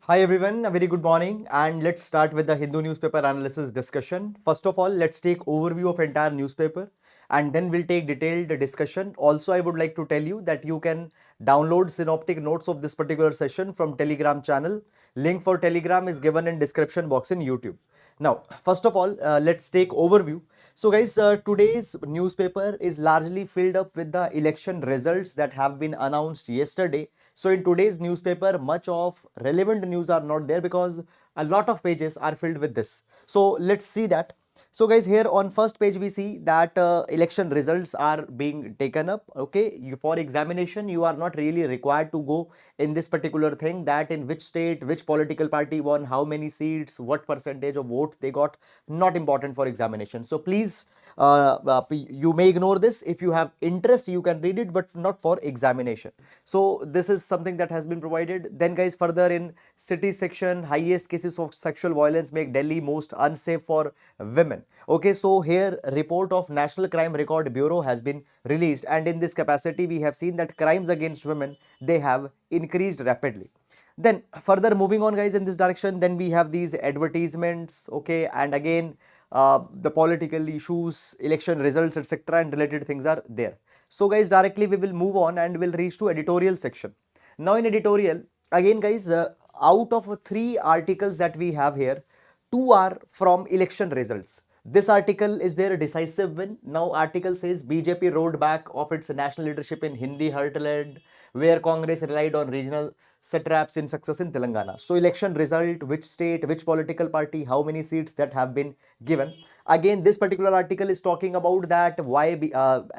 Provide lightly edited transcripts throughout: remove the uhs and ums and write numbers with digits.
Hi everyone, a very good morning and let's start with the Hindu newspaper analysis discussion. First of all, let's take overview of entire newspaper and then we'll take detailed discussion. Also, I would like to tell you that you can download synoptic notes of this particular session from Telegram channel. Link for Telegram is given in description box in YouTube. Now, first of all, let's take overview. So guys, today's newspaper is largely filled up with the election results that have been announced yesterday. So in today's newspaper, much of relevant news are not there because a lot of pages are filled with this. So let's see that. So guys, here on first page we see that election results are being taken up. Okay, for examination you are not really required to go in this particular thing, that in which state which political party won how many seats, what percentage of vote they got. Not important for examination. So please, you may ignore this. If you have interest you can read it, but not for examination. So this is something that has been provided. Then guys, further in city section, highest cases of sexual violence make Delhi most unsafe for women. Okay, so here report of National Crime Record Bureau has been released, and in this capacity we have seen that crimes against women, they have increased rapidly. Then further moving on guys in this direction, then we have these advertisements. Okay, and again the political issues, election results, etc., and related things are there. So guys, directly we will move on and we'll reach to editorial section. Now in editorial, again guys, out of three articles that we have here, two are from election results. This article is their decisive win. Now article says BJP rolled back of its national leadership in Hindi heartland, where Congress relied on regional satraps in success in Telangana. So election result, which state, which political party, how many seats that have been given. Again, this particular article is talking about that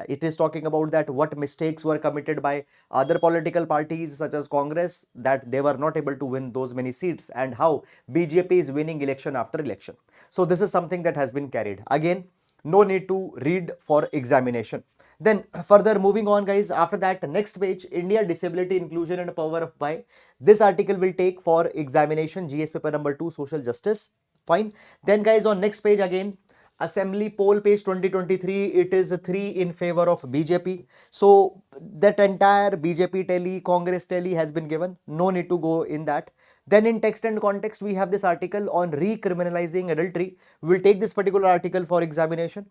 it is talking about that what mistakes were committed by other political parties such as Congress, that they were not able to win those many seats, and how BJP is winning election after election. So this is something that has been carried. Again, no need to read for examination. Then further moving on guys, after that next page, India disability inclusion and power of by. This article will take for examination, GS paper number 2, social justice. Fine. Then guys, on next page again, assembly poll page 2023, it is 3 in favor of BJP. So that entire BJP tally, Congress tally has been given. No need to go in that. Then in text and context, we have this article on re-criminalising adultery. We'll take this particular article for examination.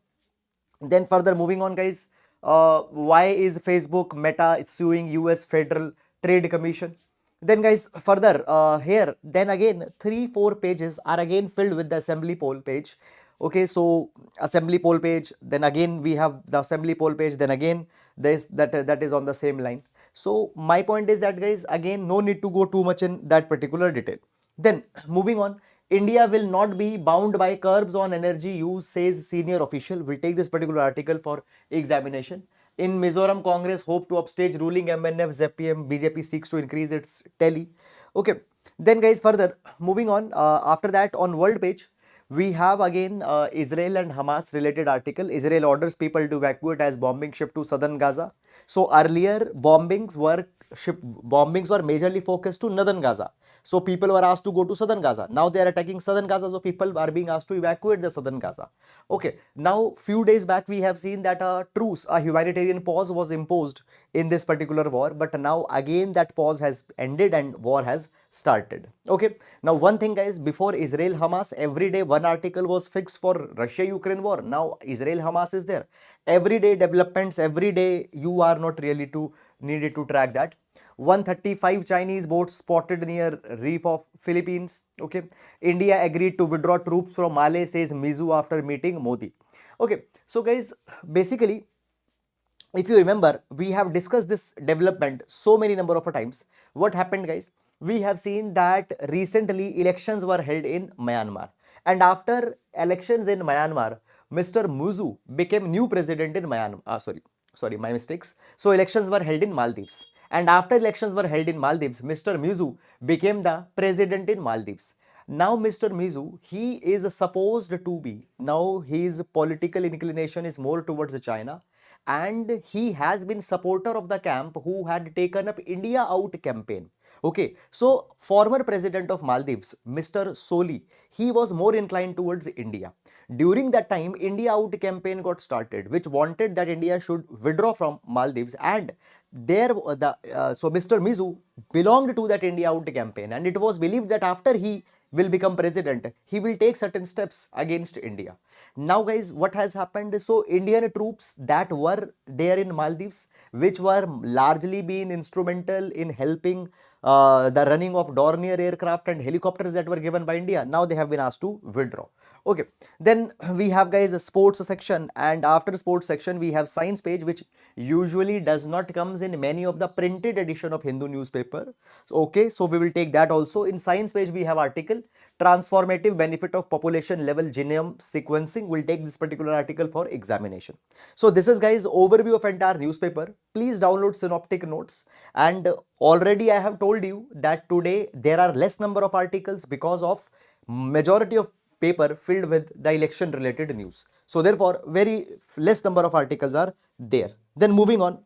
Then further moving on guys, why is Facebook Meta suing US Federal Trade Commission? Then guys, further here, then again 3-4 pages are again filled with the assembly poll page. Okay, so assembly poll page, then again we have the assembly poll page, then again this that is on the same line. So my point is that guys, again no need to go too much in that particular detail. Then moving on, India will not be bound by curbs on energy use, says senior official. We'll take this particular article for examination. In Mizoram, Congress hope to upstage ruling MNF ZPM. BJP seeks to increase its tally. Okay. Then guys, further moving on, after that on world page, we have again Israel and Hamas related article. Israel orders people to evacuate as bombing shift to southern Gaza. So earlier bombings were majorly focused to northern Gaza. So people were asked to go to southern Gaza. Now they are attacking southern Gaza. So people are being asked to evacuate the southern Gaza. Okay. Now few days back we have seen that a truce, a humanitarian pause was imposed in this particular war. But now again that pause has ended and war has started. Okay. Now one thing guys, before Israel Hamas, every day one article was fixed for Russia Ukraine war. Now Israel Hamas is there. Every day developments, every day you are not really needed to track that. 135 Chinese boats spotted near reef of Philippines. Okay. India agreed to withdraw troops from Mali, says Mizu after meeting Modi. Okay. So guys, basically, if you remember, we have discussed this development so many number of times. What happened guys? We have seen that recently elections were held in Myanmar. And after elections in Myanmar, Mr. Muzu became new president in Myanmar. Sorry, my mistakes. So elections were held in Maldives. And after elections were held in Maldives, Mr. Muzu became the president in Maldives. Now Mr. Mizu, he is supposed to be, now his political inclination is more towards China, and he has been supporter of the camp who had taken up India out campaign. Okay, so former president of Maldives, Mr. Soli, he was more inclined towards India. During that time, India Out campaign got started, which wanted that India should withdraw from Maldives, and so Mr. Mizu belonged to that India Out campaign, and it was believed that after he will become president, he will take certain steps against India. Now, guys, what has happened? So, Indian troops that were there in Maldives, which were largely being instrumental in helping the running of Dornier aircraft and helicopters that were given by India, now they have been asked to withdraw. Okay, then we have, guys, a sports section, and after sports section we have science page, which usually does not comes in many of the printed edition of Hindu newspaper. So, okay, so we will take that also. In science page we have article transformative benefit of population level genome sequencing. We'll take this particular article for examination. So this is, guys, overview of entire newspaper. Please download synoptic notes, and already I have told you that today there are less number of articles because of majority of paper filled with the election related news. So therefore very less number of articles are there. Then moving on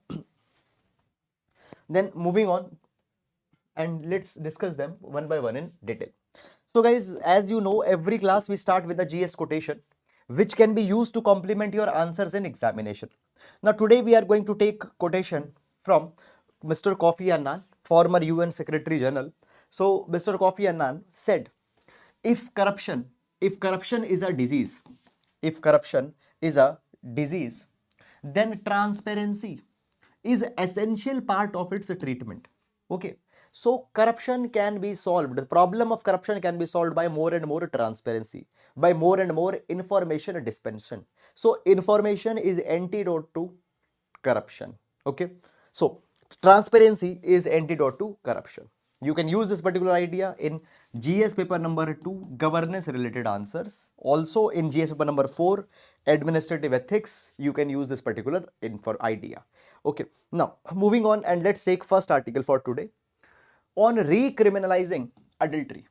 and let's discuss them one by one in detail. So guys, as you know, every class we start with a GS quotation, which can be used to complement your answers in examination. Now today we are going to take quotation from Mr. Kofi Annan, former UN Secretary General. So Mr. Kofi Annan said, if corruption is a disease, then transparency is essential part of its treatment. Okay, so corruption can be solved. The problem of corruption can be solved by more and more transparency, by more and more information dispensation. So information is antidote to corruption. Okay, so transparency is antidote to corruption. You can use this particular idea in GS paper number 2, governance related answers. Also in GS paper number 4, administrative ethics, you can use this particular idea. Okay, now moving on, and let's take first article for today on re-criminalising adultery.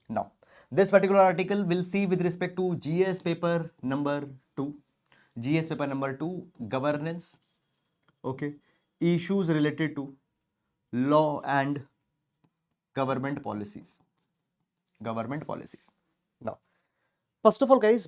Now, this particular article will see with respect to GS paper number 2, governance, okay, issues related to law and government policies. Now, first of all, guys,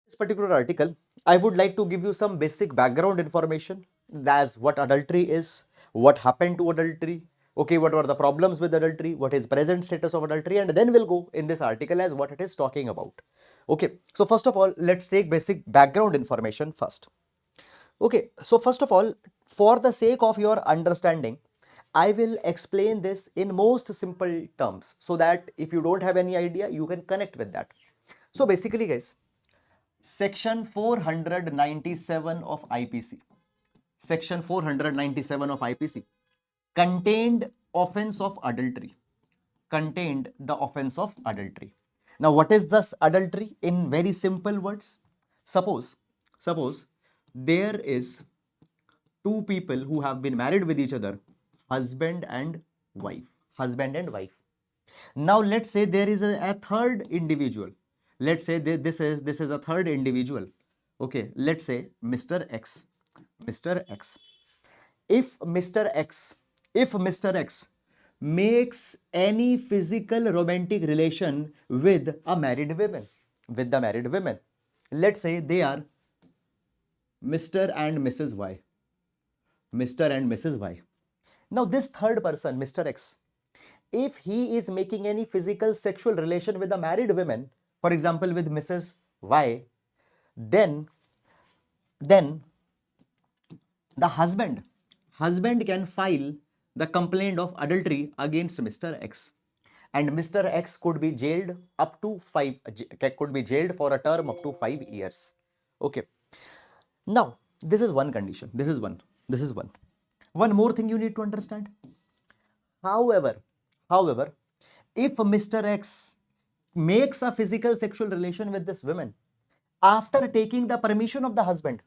this particular article, I would like to give you some basic background information. That's what adultery is, what happened to adultery, okay, what were the problems with adultery, what is present status of adultery, and then we'll go in this article as what it is talking about. Okay, so first of all, let's take basic background information first. Okay, so first of all, for the sake of your understanding, I will explain this in most simple terms so that if you don't have any idea, you can connect with that. So basically, guys, Section 497 of IPC, contained the offense of adultery. Now, what is this adultery in very simple words? Suppose there is two people who have been married with each other, husband and wife. Now let's say there is a third individual. Let's say this is a third individual. Okay, let's say Mr. X. If Mr. X makes any physical romantic relation with the married women, let's say they are Mr. and Mrs. Y. Now this third person, Mr. X, if he is making any physical sexual relation with the married women, for example with Mrs. Y, then the husband can file the complaint of adultery against Mr. X, and Mr. X could be jailed for a term up to 5 years. Okay. Now, this is one condition. This is one. One more thing you need to understand. However, if Mr. X makes a physical sexual relation with this woman after taking the permission of the husband,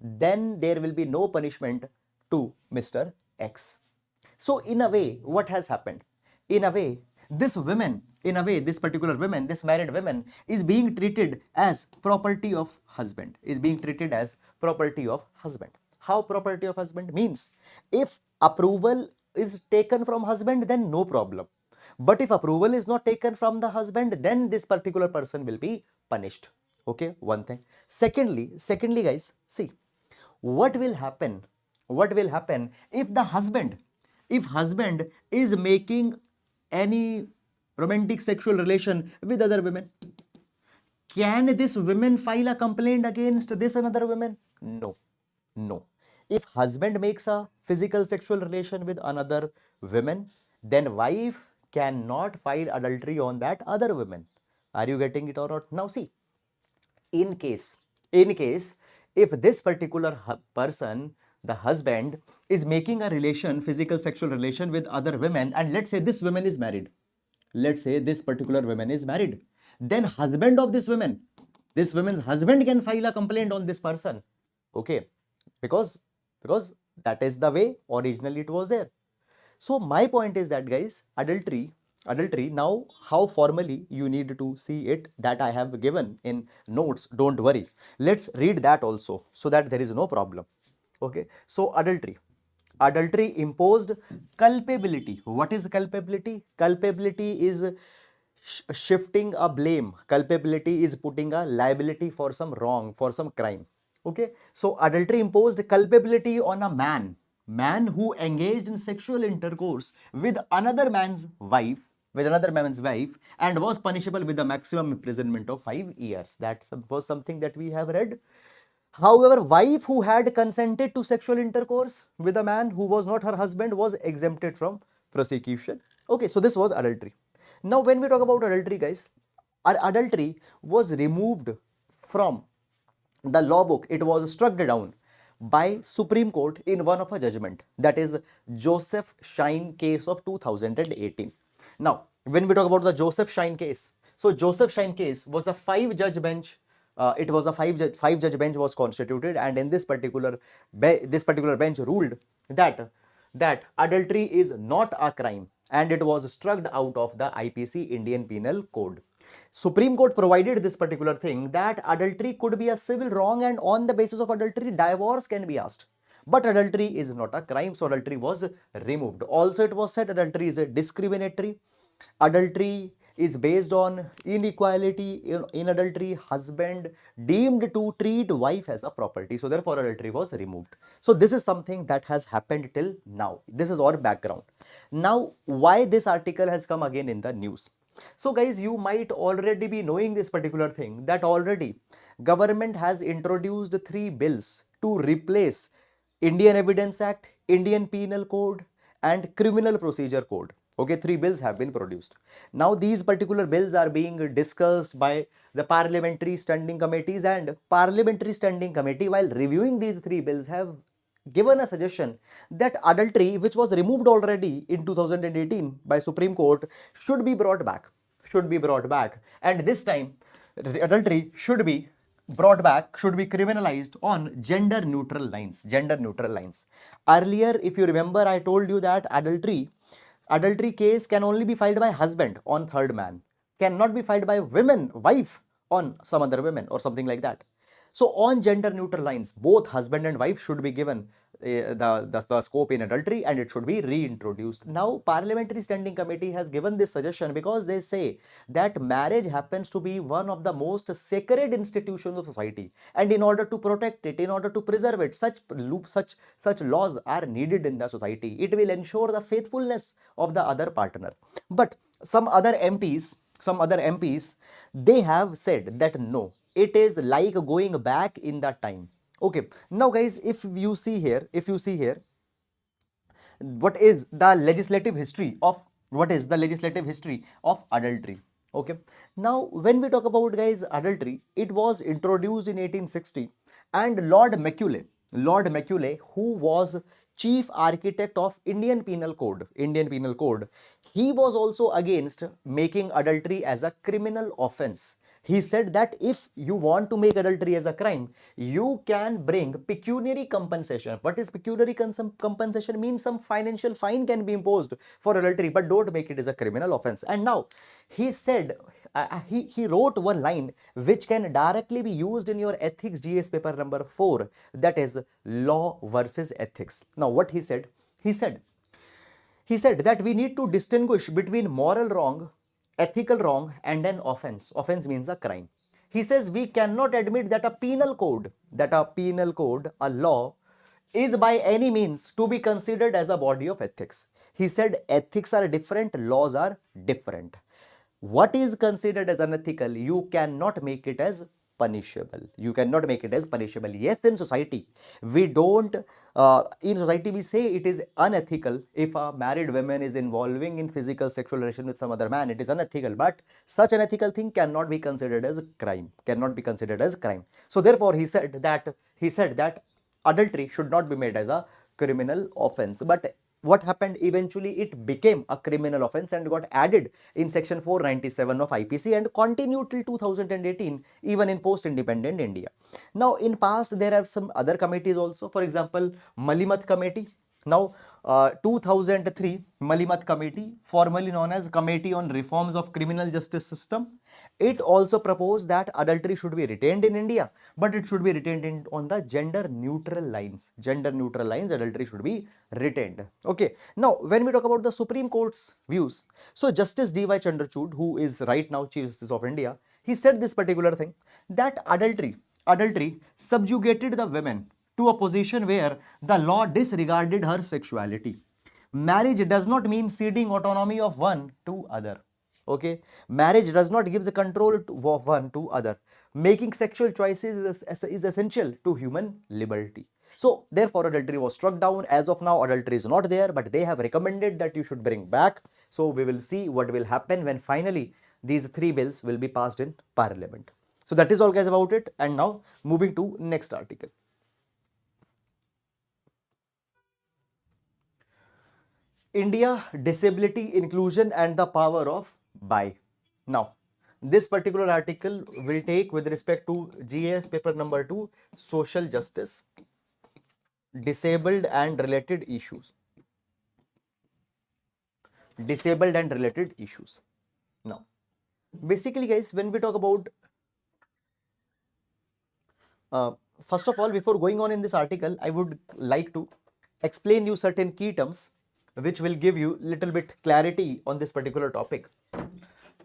then there will be no punishment to Mr. X. So in a way, what has happened? In a way, this particular woman, this married woman is being treated as property of husband. How property of husband? Means if approval is taken from husband, then no problem. But if approval is not taken from the husband, then this particular person will be punished. Okay, one thing. Secondly, guys, see what will happen. What will happen if the husband, if husband is making any romantic sexual relation with other women? Can this woman file a complaint against this another woman? No, no. If husband makes a physical sexual relation with another woman, then wife cannot file adultery on that other woman. Are you getting it or not? Now see, in case, in case if this particular person, the husband, is making a relation, physical sexual relation with other women, and let's say this woman is married, let's say this particular woman is married, then husband of this woman's husband can file a complaint on this person. Okay, because that is the way originally it was there. So my point is that, guys, adultery, now how formally you need to see it, that I have given in notes, don't worry. Let's read that also so that there is no problem. Okay, so adultery imposed culpability. What is culpability? Culpability is shifting a blame. Culpability is putting a liability for some wrong, for some crime. Okay, so adultery imposed culpability on a man who engaged in sexual intercourse with another man's wife, and was punishable with a maximum imprisonment of 5 years. That was something that we have read. However, wife who had consented to sexual intercourse with a man who was not her husband was exempted from prosecution. Okay, so this was adultery. Now, when we talk about adultery, guys, adultery was removed from the law book. It was struck down by Supreme Court in one of a judgment, that is Joseph Shine case of 2018. Now, when we talk about the Joseph Shine case, so Joseph Shine case was a 5-judge bench. It was a five-judge bench was constituted, and in this particular bench ruled that adultery is not a crime, and it was struck out of the IPC, Indian Penal Code. Supreme Court provided this particular thing, that adultery could be a civil wrong, and on the basis of adultery, divorce can be asked. But adultery is not a crime, so adultery was removed. Also, it was said adultery is a discriminatory. Adultery is based on inequality. In adultery, husband deemed to treat wife as a property. So therefore, adultery was removed. So this is something that has happened till now. This is our background. Now, why this article has come again in the news? So guys, you might already be knowing this particular thing, that already government has introduced 3 bills to replace Indian Evidence Act, Indian Penal Code, and Criminal Procedure Code. Okay, 3 bills have been produced. Now these particular bills are being discussed by the parliamentary standing committees, and parliamentary standing committee, while reviewing these 3 bills, have given a suggestion that adultery, which was removed already in 2018 by Supreme Court, should be brought back. And this time, adultery should be brought back, should be criminalized on gender neutral lines. Earlier, if you remember, I told you that adultery case can only be filed by husband on third man, cannot be filed by wife on some other women or something like that. So on gender neutral lines, both husband and wife should be given the scope in adultery, and it should be reintroduced. Now, Parliamentary Standing Committee has given this suggestion because they say that marriage happens to be one of the most sacred institutions of society, and in order to protect it, in order to preserve it, such laws are needed in the society. It will ensure the faithfulness of the other partner. But some other MPs, they have said that no, it is like going back in that time. Okay, now guys, if you see here, what is the legislative history of adultery? Okay, now when we talk about, guys, adultery, it was introduced in 1860, and Lord Macaulay, who was chief architect of Indian Penal Code, he was also against making adultery as a criminal offense. He said that if you want to make adultery as a crime, you can bring pecuniary compensation. What is pecuniary compensation? Means some financial fine can be imposed for adultery, but don't make it as a criminal offense. And now he said, he wrote one line which can directly be used in your ethics GS paper number 4, that is law versus ethics. Now what he said? He said that we need to distinguish between moral wrong, ethical wrong, and an offense. Offense means a crime. He says we cannot admit that a law, is by any means to be considered as a body of ethics. He said ethics are different, laws are different. What is considered as unethical, you cannot make it as punishable. You cannot make it as punishable. Yes, in society, we don't, in society we say it is unethical if a married woman is involving in physical sexual relation with some other man. It is unethical, but such an ethical thing cannot be considered as a crime, cannot be considered as crime. So therefore, he said that adultery should not be made as a criminal offense. But what happened eventually? It became a criminal offense and got added in section 497 of IPC and continued till 2018 even in post-independent India. Now in past there are some other committees also. For example, Malimat committee. Now 2003 Malimat committee, formerly known as Committee on Reforms of Criminal Justice System, it also proposed that adultery should be retained in India, but it should be retained on the gender neutral lines. Gender neutral lines, adultery should be retained. Okay. Now, when we talk about the Supreme Court's views, so Justice D.Y. Chandrachud, who is right now Chief Justice of India, he said this particular thing, that adultery subjugated the women to a position where the law disregarded her sexuality. Marriage does not mean ceding autonomy of one to other. Okay, marriage does not give the control of one to other. Making sexual choices is essential to human liberty. So therefore adultery was struck down. As of now adultery is not there, but they have recommended that you should bring back. So we will see what will happen when finally these three bills will be passed in parliament. So that is all guys about it. And now moving to next article. India, disability, inclusion and the power of buy. Now, this particular article will take with respect to GS paper number 2, social justice, disabled and related issues. Disabled and related issues. Now, basically guys, when we talk about, first of all, before going on in this article, I would like to explain you certain key terms which will give you little bit clarity on this particular topic.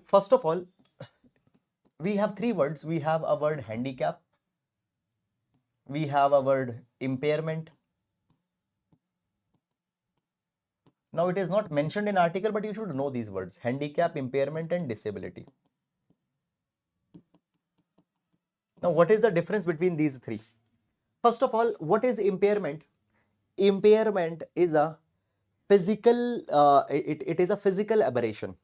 First of all, we have three words. We have a word handicap, we have a word impairment. Now it is not mentioned in article, but you should know these words: handicap, impairment and disability. Now what is the difference between these three? First of all, what is impairment? Impairment is a physical, it is a physical aberration.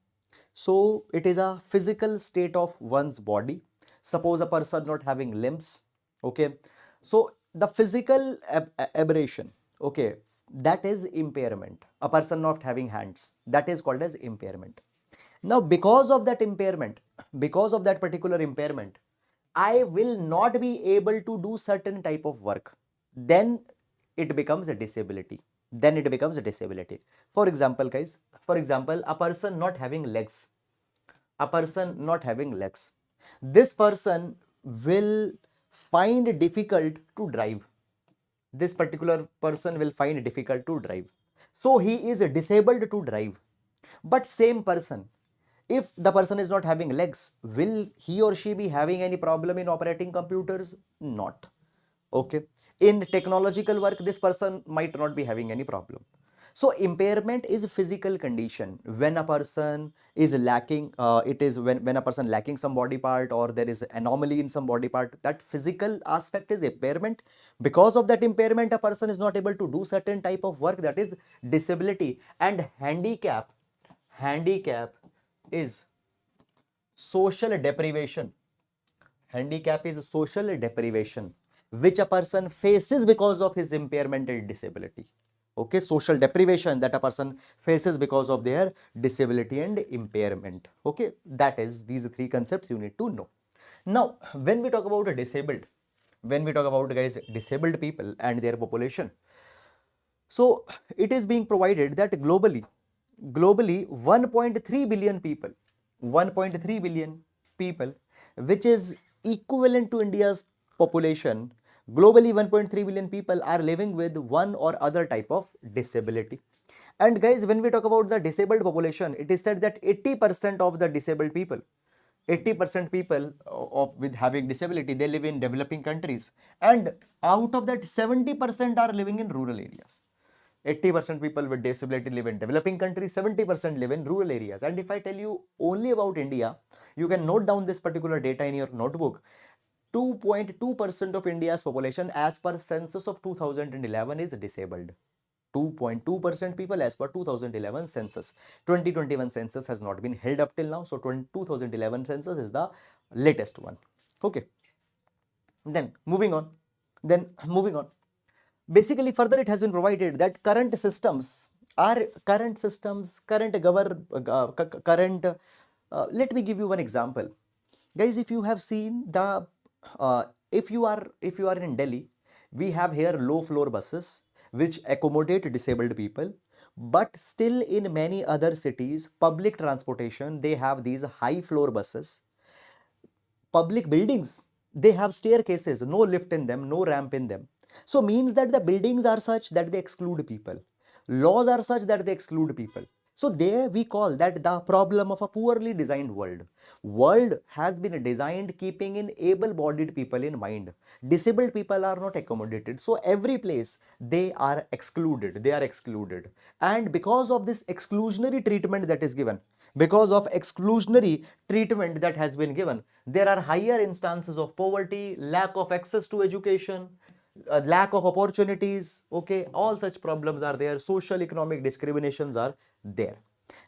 So it is a physical state of one's body. Suppose a person not having limbs, okay, so the physical aberration, okay, that is impairment. A person not having hands, that is called as impairment. Now because of that impairment, because of that particular impairment, I will not be able to do certain type of work, then it becomes a disability. For example guys, a person not having legs, this person will find difficult to drive. This particular person will find difficult to drive. So he is disabled to drive. But same person, if the person is not having legs, will he or she be having any problem in operating computers? Not. Okay. In technological work, this person might not be having any problem. So impairment is a physical condition. When a person is lacking, it is when a person lacking some body part, or there is anomaly in some body part, that physical aspect is impairment. Because of that impairment, a person is not able to do certain type of work, that is disability. And handicap is social deprivation. Handicap is social deprivation which a person faces because of his impairment and disability. Okay, social deprivation that a person faces because of their disability and impairment. Okay, that is these three concepts you need to know. Now, when we talk about guys, disabled people and their population, so it is being provided that globally 1.3 billion people, 1.3 billion people, which is equivalent to India's population. Globally, 1.3 billion people are living with one or other type of disability. And guys, when we talk about the disabled population, it is said that 80% of the disabled people, 80% people of with having disability, they live in developing countries, and out of that 70% are living in rural areas. 80% people with disability live in developing countries, 70% live in rural areas. And if I tell you only about India, you can note down this particular data in your notebook. 2.2% of India's population as per census of 2011 is disabled. 2.2% people as per 2011 census. 2021 census has not been held up till now, so 2011 census is the latest one. Okay, then moving on. Basically, further it has been provided that current systems, current current. Let me give you one example, guys. If you have seen the, if you are in Delhi, we have here low floor buses which accommodate disabled people, but still in many other cities, public transportation, they have these high floor buses. Public buildings, they have staircases, no lift in them, no ramp in them. So means that the buildings are such that they exclude people. Laws are such that they exclude people. So there we call that the problem of a poorly designed world. World has been designed keeping in able-bodied people in mind. Disabled people are not accommodated. So every place they are excluded. They are excluded. And because of this exclusionary treatment that is given, because of exclusionary treatment that has been given, there are higher instances of poverty, lack of access to education, lack of opportunities. Okay, all such problems are there. Social economic discriminations are there.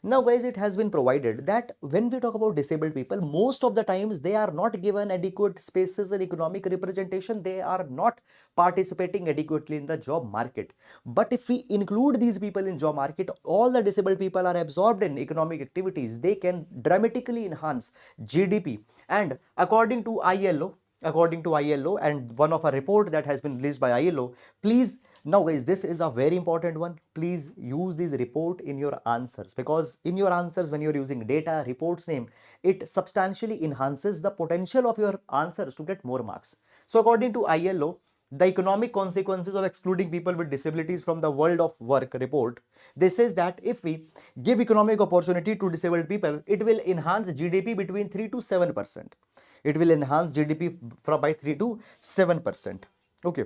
Now guys, it has been provided that when we talk about disabled people, most of the times they are not given adequate spaces and economic representation. They are not participating adequately in the job market. But if we include these people in job market, all the disabled people are absorbed in economic activities. They can dramatically enhance GDP. And according to ILO and one of a report that has been released by ILO, please, now guys, this is a very important one. Please use this report in your answers, because in your answers, when you're using data, reports name, it substantially enhances the potential of your answers to get more marks. So according to ILO, the economic consequences of excluding people with disabilities from the world of work report, this says that if we give economic opportunity to disabled people, it will enhance GDP between 3 to 7%. It will enhance GDP by 3 to 7%. Okay.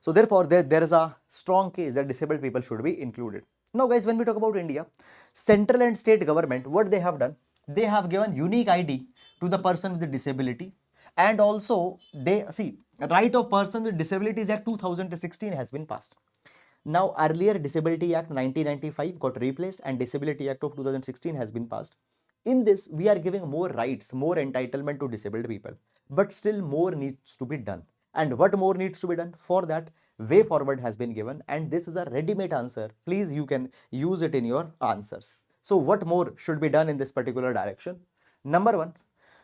So therefore, there is a strong case that disabled people should be included. Now guys, when we talk about India, central and state government, what they have done, they have given unique ID to the person with the disability. And also they see, Right of Person with Disabilities Act 2016 has been passed. Now earlier Disability Act 1995 got replaced and Disability Act of 2016 has been passed. In this, we are giving more rights, more entitlement to disabled people, but still more needs to be done. And what more needs to be done? For that, way forward has been given, and this is a ready-made answer. Please, you can use it in your answers. So what more should be done in this particular direction? Number one,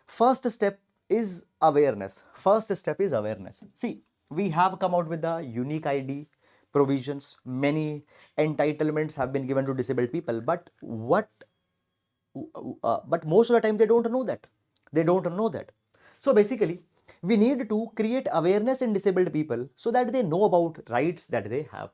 first step is awareness. First step is awareness. See, we have come out with the unique ID provisions. Many entitlements have been given to disabled people, but most of the time they don't know that. They don't know that. So basically, we need to create awareness in disabled people so that they know about rights that they have.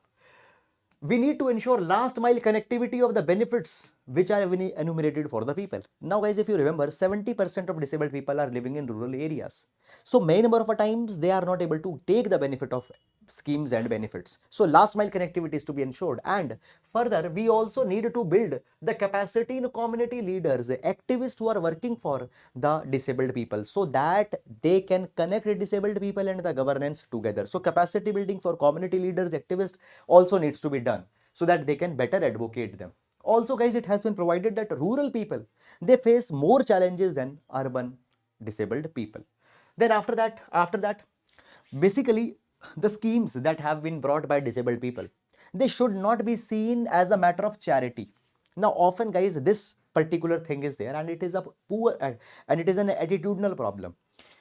We need to ensure last mile connectivity of the benefits which are enumerated for the people. Now guys, if you remember, 70% of disabled people are living in rural areas. So many number of times they are not able to take the benefit of schemes and benefits. So last mile connectivity is to be ensured. And further, we also need to build the capacity in community leaders, activists who are working for the disabled people, so that they can connect disabled people and the governance together. So capacity building for community leaders, activists also needs to be done so that they can better advocate them. Also guys, it has been provided that rural people, they face more challenges than urban disabled people. Then after that, basically the schemes that have been brought by disabled people, they should not be seen as a matter of charity. Now often guys, this particular thing is there, and it is a poor and it is an attitudinal problem.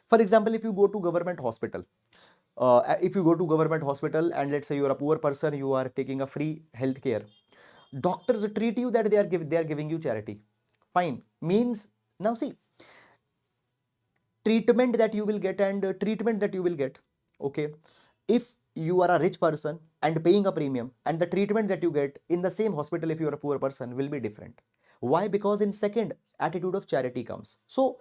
For example, if you go to government hospital, and let's say you are a poor person, you are taking a free health care, doctors treat you that they are giving you charity. Fine. Means, now see, treatment that you will get and treatment that you will get. Okay, if you are a rich person and paying a premium, and the treatment that you get in the same hospital if you are a poor person will be different. Why? Because in second, attitude of charity comes. So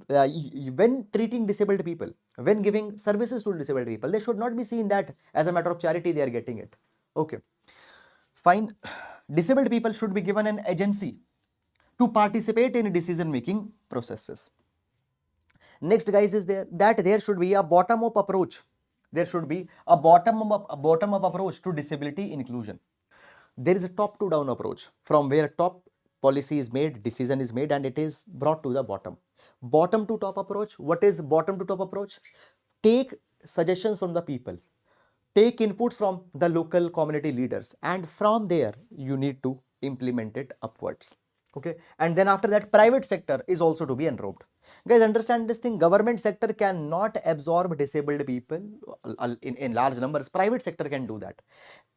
when treating disabled people, when giving services to disabled people, they should not be seen that as a matter of charity they are getting it. Okay, fine. Disabled people should be given an agency to participate in decision making processes. Next, guys, is there should be a bottom up approach. There should be a bottom up approach to disability inclusion. There is a top to down approach from where top policy is made, decision is made, and it is brought to the bottom. Bottom to top approach. What is bottom to top approach? Take suggestions from the people, take inputs from the local community leaders, and from there you need to implement it upwards. Okay, and then after that, private sector is also to be enrobed. Guys, understand this thing. Government sector cannot absorb disabled people in large numbers. Private sector can do that.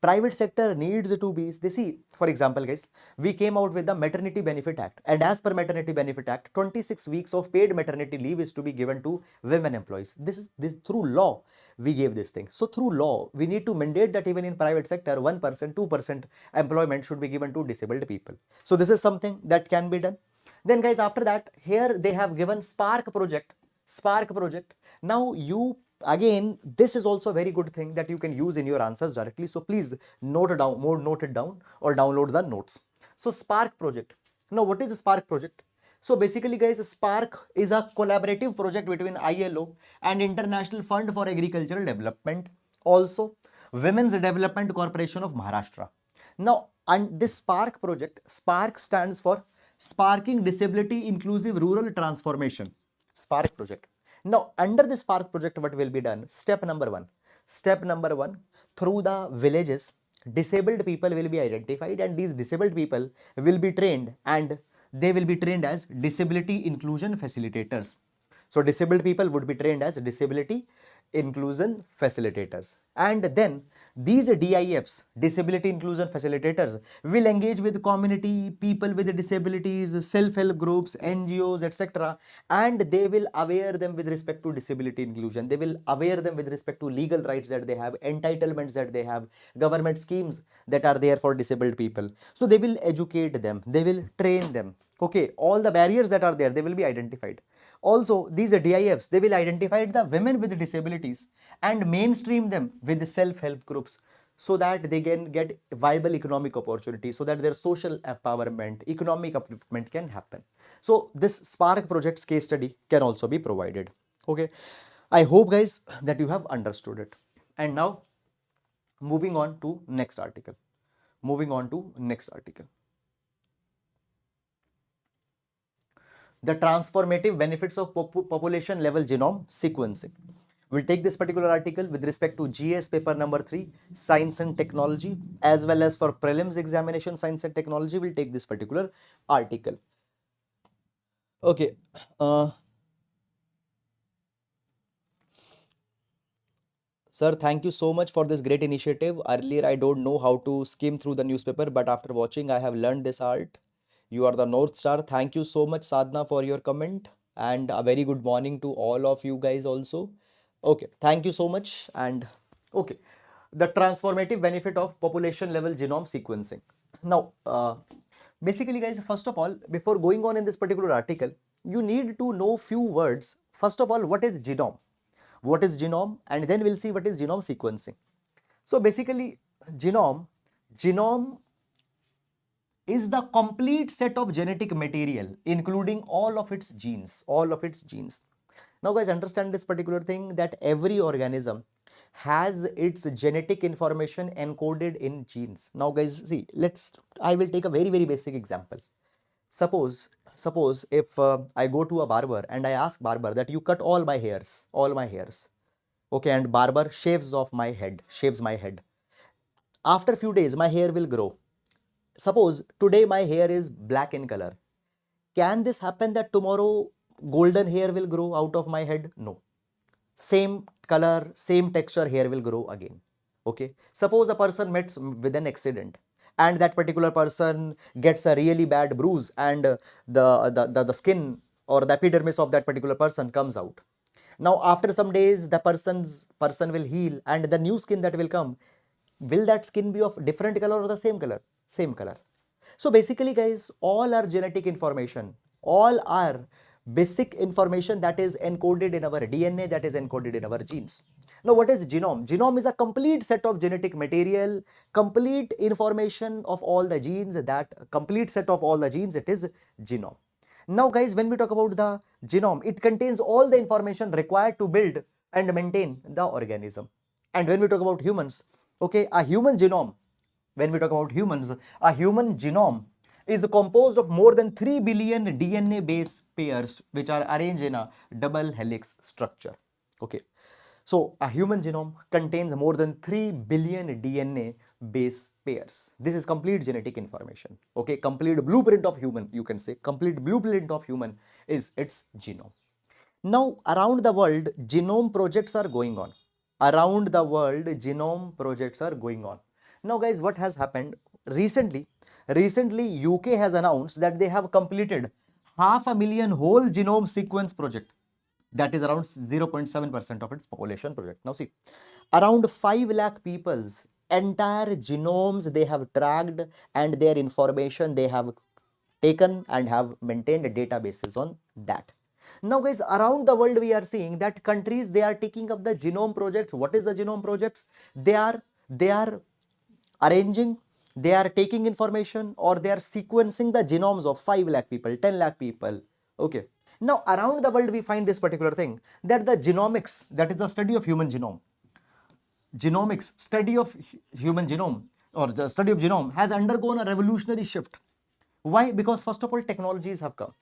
Private sector needs to be, they see, for example, guys, we came out with the Maternity Benefit Act, and as per Maternity Benefit Act, 26 weeks of paid maternity leave is to be given to women employees. This through law we gave this thing. So through law we need to mandate that even in private sector 1%, 2% employment should be given to disabled people. So this is something that can be done. Then guys, after that, here they have given Spark project. Spark project. Now you, again, this is also a very good thing that you can use in your answers directly. So please note it down or download the notes. So Spark project. Now what is a Spark project? So basically, guys, Spark is a collaborative project between ILO and International Fund for Agricultural Development, also Women's Development Corporation of Maharashtra. Now, and this Spark project, Spark stands for Sparking Disability Inclusive Rural Transformation. Spark project. Now, under this Spark project, what will be done? Step number one. Step number one, through the villages, disabled people will be identified, and these disabled people will be trained, and they will be trained as disability inclusion facilitators. So disabled people would be trained as disability inclusion facilitators, and then these DIFs, disability inclusion facilitators, will engage with community, people with disabilities, self-help groups, NGOs, etc., and they will aware them with respect to disability inclusion. They will aware them with respect to legal rights that they have, entitlements that they have, government schemes that are there for disabled people. So they will educate them, they will train them. Okay, all the barriers that are there, they will be identified. Also, these DIFs, they will identify the women with disabilities and mainstream them with the self-help groups, so that they can get viable economic opportunities, so that their social empowerment, economic upliftment can happen. So this Spark project's case study can also be provided. Okay, I hope, guys, that you have understood it. And now moving on to next article. The transformative benefits of population level genome sequencing. We'll take this particular article with respect to GS paper number 3, Science and Technology, as well as for prelims examination, Science and Technology, we'll take this particular article. Okay. Sir, thank you so much for this great initiative. Earlier, I don't know how to skim through the newspaper, but after watching, I have learned this art. You are the North Star. Thank you so much, Sadhna, for your comment. And a very good morning to all of you guys also. Okay, thank you so much. And okay, the transformative benefit of population level genome sequencing. Now, basically, guys, first of all, before going on in this particular article, you need to know few words. First of all, what is genome? What is genome? And then we'll see what is genome sequencing. So basically, genome is the complete set of genetic material, including all of its genes. Now, guys, understand this particular thing, that every organism has its genetic information encoded in genes. Now, guys, see, I will take a very, very basic example. Suppose if I go to a barber and I ask barber that you cut all my hairs. Okay, and barber shaves my head. After a few days, my hair will grow. Suppose today my hair is black in color. Can this happen that tomorrow golden hair will grow out of my head? No. Same color, same texture hair will grow again. Okay. Suppose a person meets with an accident, and that particular person gets a really bad bruise, and the skin or the epidermis of that particular person comes out. Now after some days the person will heal, and the new skin that will come, will that skin be of different color or the same color? Same color. So basically guys, all our genetic information, all our basic information that is encoded in our DNA, that is encoded in our genes. Now what is genome? Genome is a complete set of genetic material, complete information of all the genes, that complete set of all the genes, it is genome. Now guys, when we talk about the genome, it contains all the information required to build and maintain the organism. And when we talk about humans, okay, a human genome, when we talk about humans, a human genome is composed of more than 3 billion DNA base pairs which are arranged in a double helix structure. Okay. So a human genome contains more than 3 billion DNA base pairs. This is complete genetic information. Okay, complete blueprint of human, you can say, complete blueprint of human is its genome. Now around the world, genome projects are going on. Around the world, genome projects are going on. Now guys, what has happened recently? Recently, UK has announced that they have completed 500,000 whole genome sequence project. That is around 0.7% of its population project. Now see, around 5 lakh people's entire genomes they have tracked, and their information they have taken and have maintained databases on that. Now guys, around the world we are seeing that countries, they are taking up the genome projects. What is the genome projects? They are arranging, they are taking information, or they are sequencing the genomes of 5 lakh people, 10 lakh people. Okay. Now around the world we find this particular thing, that the genomics, that is the study of human genome, genomics, study of human genome, or the study of genome, has undergone a revolutionary shift. Why? Because first of all, technologies have come.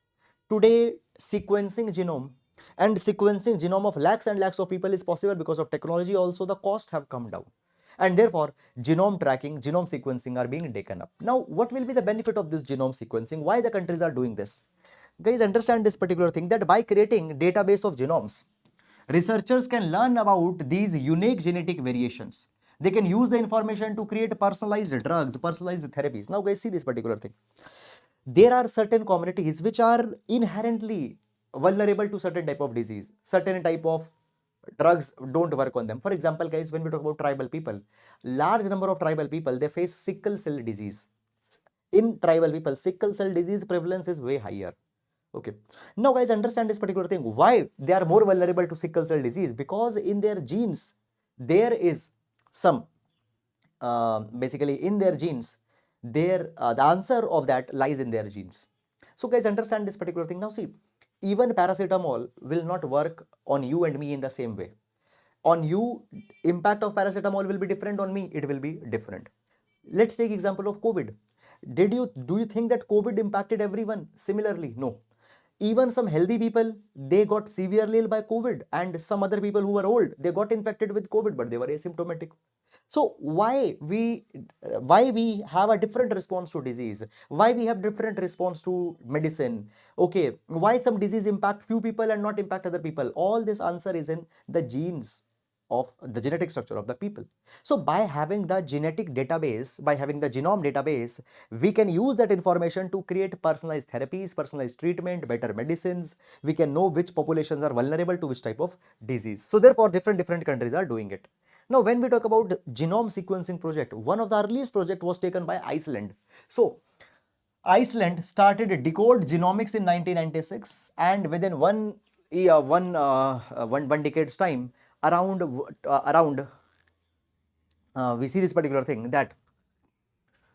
Today, sequencing genome of lakhs and lakhs of people is possible because of technology. Also, the costs have come down, and therefore genome tracking, genome sequencing are being taken up. Now, what will be the benefit of this genome sequencing? Why the countries are doing this? Guys, understand this particular thing, that by creating database of genomes, researchers can learn about these unique genetic variations. They can use the information to create personalized drugs, personalized therapies. Now guys, see this particular thing. There are certain communities which are inherently vulnerable to certain type of disease, certain type of drugs don't work on them. For example, guys, when we talk about tribal people, large number of tribal people, they face sickle cell disease. In tribal people, sickle cell disease prevalence is way higher. Okay. Now guys, understand this particular thing. Why they are more vulnerable to sickle cell disease? Because in their genes, there is some, basically in their genes, the answer of that lies in their genes. So guys, understand this particular thing. Now see, even paracetamol will not work on you and me in the same way. On you, impact of paracetamol will be different. On me, it will be different. Let's take example of COVID. Do you think that COVID impacted everyone similarly? No. Even some healthy people, they got severely ill by COVID, and some other people who were old, they got infected with COVID, but they were asymptomatic. So why we have a different response to disease? Why we have different response to medicine? Okay, why some disease impact few people and not impact other people? All this answer is in the genes of the genetic structure of the people. So by having the genetic database, by having the genome database, we can use that information to create personalized therapies, personalized treatment, better medicines. We can know which populations are vulnerable to which type of disease. So therefore, different countries are doing it. Now, when we talk about genome sequencing project, one of the earliest project was taken by Iceland. So Iceland started decode genomics in 1996, and within one decade's time, we see this particular thing, that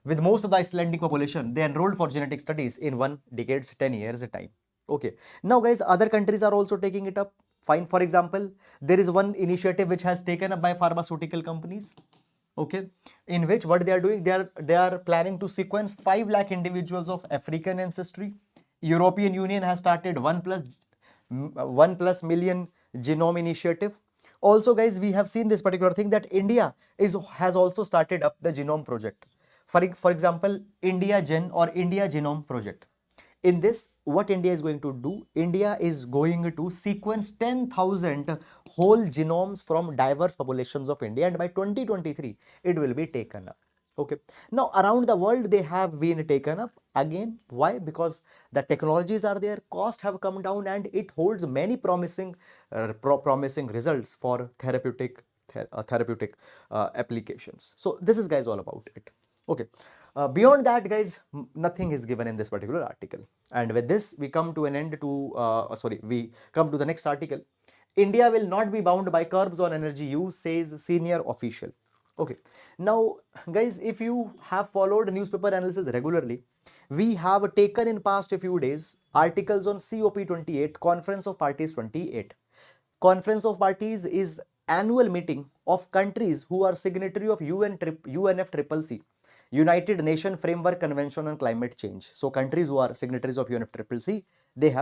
with most of the Icelandic population, they enrolled for genetic studies in 1 decade's 10 years time. Okay. Now guys, other countries are also taking it up. Fine. For example, there is one initiative which has taken up by pharmaceutical companies. Okay. In which what they are doing, they are planning to sequence 5 lakh individuals of African ancestry. European Union has started 1 plus million genome initiative. Also guys, we have seen this particular thing, that India has also started up the genome project. For example, India Gen or India Genome Project. In this, what India is going to do? India is going to sequence 10,000 whole genomes from diverse populations of India, and by 2023, it will be taken up. Okay. Now around the world they have been taken up again. Why? Because the technologies are there, costs have come down, and it holds many promising promising results for therapeutic applications. So this is guys all about it. Okay. Beyond that, guys, nothing is given in this particular article. And with this, we come to an end to we come to the next article. India will not be bound by curbs on energy use, says senior official. Okay. Now, guys, if you have followed newspaper analysis regularly, we have taken in past a few days articles on COP28, Conference of Parties 28. Conference of Parties is annual meeting of countries who are signatory of UNFCCC, United Nations Framework Convention on Climate Change. So countries who are signatories of UNFCCC, they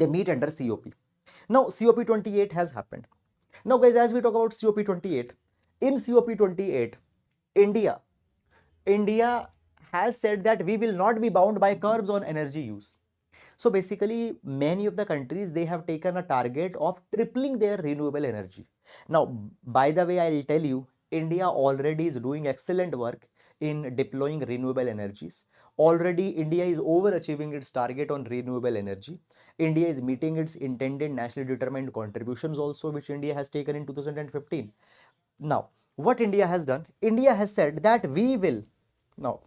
meet under COP. Now COP28 has happened. Now guys, as we talk about COP28, in COP28, India has said that we will not be bound by curbs on energy use. So basically, many of the countries, they have taken a target of tripling their renewable energy. Now, by the way, I'll tell you, India already is doing excellent work in deploying renewable energies. Already, India is overachieving its target on renewable energy. India is meeting its intended nationally determined contributions also, which India has taken in 2015. Now, what India has done? India has said that we will now.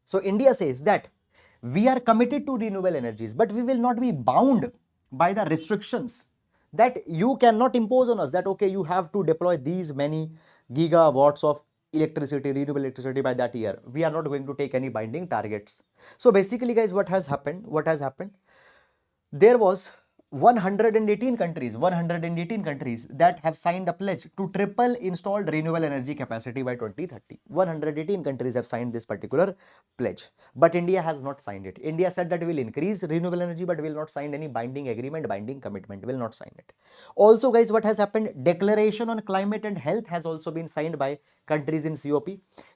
So India says that we are committed to renewable energies, but we will not be bound by the restrictions that you cannot impose on us, that okay, you have to deploy these many gigawatts of electricity, renewable electricity by that year. We are not going to take any binding targets. So basically, guys, what has happened? There was 118 countries that have signed a pledge to triple installed renewable energy capacity by 2030. 118 countries have signed this particular pledge, but India has not signed it. India said that we will increase renewable energy, but will not sign any binding agreement, binding commitment, will not sign it. Also, guys, what has happened? Declaration on climate and health has also been signed by countries in COP.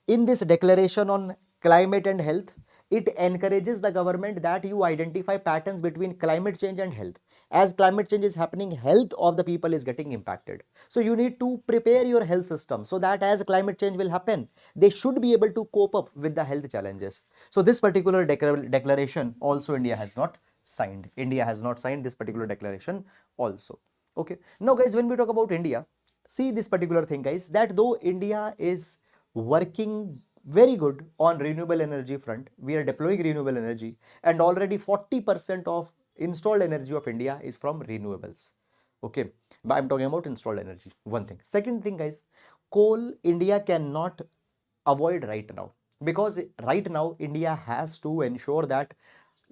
In this declaration on climate and health, it encourages the government that you identify patterns between climate change and health. As climate change is happening, health of the people is getting impacted. So you need to prepare your health system so that as climate change will happen, they should be able to cope up with the health challenges. So this particular declaration also India has not signed. India has not signed this particular declaration also. Okay. Now guys, when we talk about India, see this particular thing, guys, that though India is working very good on renewable energy front, we are deploying renewable energy, and already 40% of installed energy of India is from renewables. Okay, but I'm talking about installed energy, one thing. Second thing, guys, coal India cannot avoid right now, because right now India has to ensure that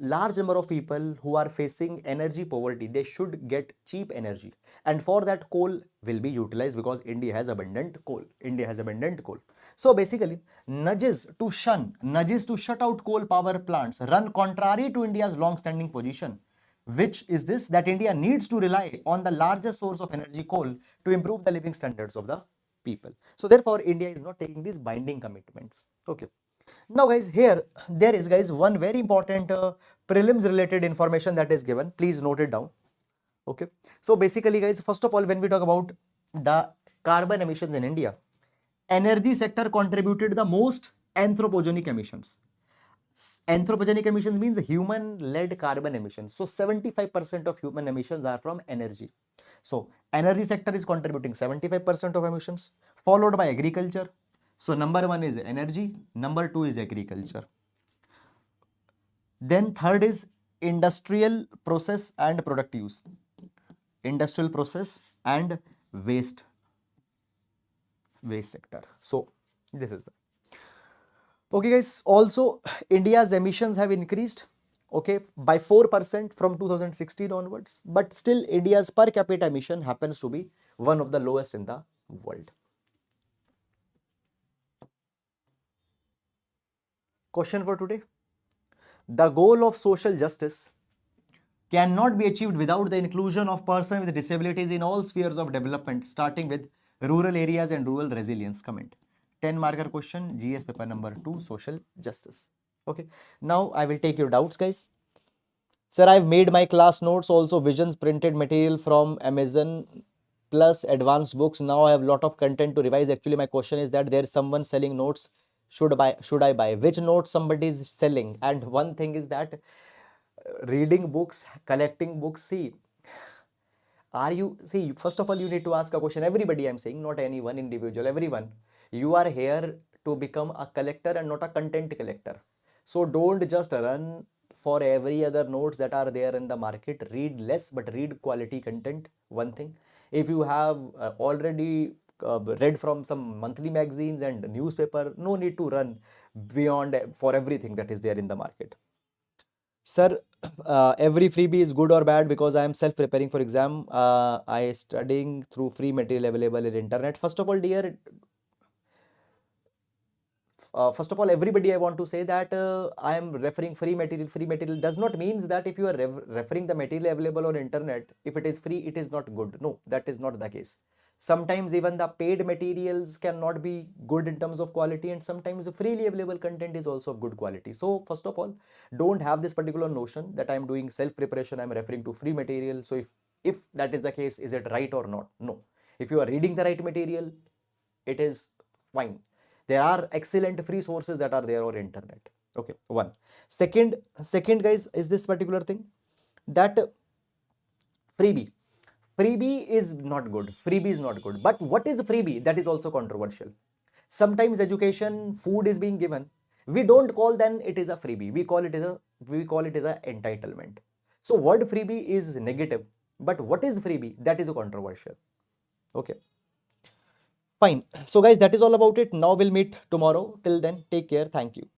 large number of people who are facing energy poverty, they should get cheap energy, and for that coal will be utilized because India has abundant coal. So basically, nudges to shut out coal power plants run contrary to India's long-standing position, which is this, that India needs to rely on the largest source of energy, coal, to improve the living standards of the people. So therefore, India is not taking these binding commitments. Okay. Now guys, here there is, guys, one very important prelims related information that is given. Please note it down. Okay. So basically, guys, first of all, when we talk about the carbon emissions in India, energy sector contributed the most anthropogenic emissions. Anthropogenic emissions means human-led carbon emissions. So 75% of human emissions are from energy. So energy sector is contributing 75% of emissions, followed by agriculture. So number one is energy, number two is agriculture. Then third is industrial process and product use. Industrial process and waste sector. So this is the okay, guys. Also, India's emissions have increased, okay, by 4% from 2016 onwards, but still India's per capita emission happens to be one of the lowest in the world. Question for today: the goal of social justice cannot be achieved without the inclusion of persons with disabilities in all spheres of development, starting with rural areas and rural resilience. Comment. 10 marker question, GS paper number 2, social justice. Okay. Now I will take your doubts, guys. Sir, I've made my class notes, also Visions printed material from Amazon. plus advanced books. Now I have a lot of content to revise. Actually, my question is that there's someone selling notes. Should I buy? Which notes somebody is selling? And one thing is that reading books, collecting books, see, are you, see, first of all, you need to ask a question. Everybody, I'm saying, not any one individual, everyone. You are here to become a collector and not a content collector. So don't just run for every other notes that are there in the market. Read less, but read quality content. One thing. If you have already read from some monthly magazines and newspaper, no need to run beyond for everything that is there in the market. Sir, every freebie is good or bad because I am self-preparing for exam. I studying through free material available in internet. First of all, dear, first of all, everybody, I want to say that I am referring free material. Free material does not mean that if you are referring the material available on internet, if it is free, it is not good. No, that is not the case. Sometimes even the paid materials cannot be good in terms of quality, and sometimes the freely available content is also of good quality. So first of all, don't have this particular notion that I am doing self-preparation, I am referring to free material. So if that is the case, is it right or not? No. If you are reading the right material, it is fine. There are excellent free sources that are there on internet. Okay, one. Second, guys, is this particular thing that freebie. Freebie is not good. Freebie is not good. But what is freebie? That is also controversial. Sometimes education, food is being given. We don't call then it is a freebie. We call it as a entitlement. So word freebie is negative. But what is freebie? That is a controversial. Okay. Fine. So guys, that is all about it. Now we'll meet tomorrow. Till then, take care. Thank you.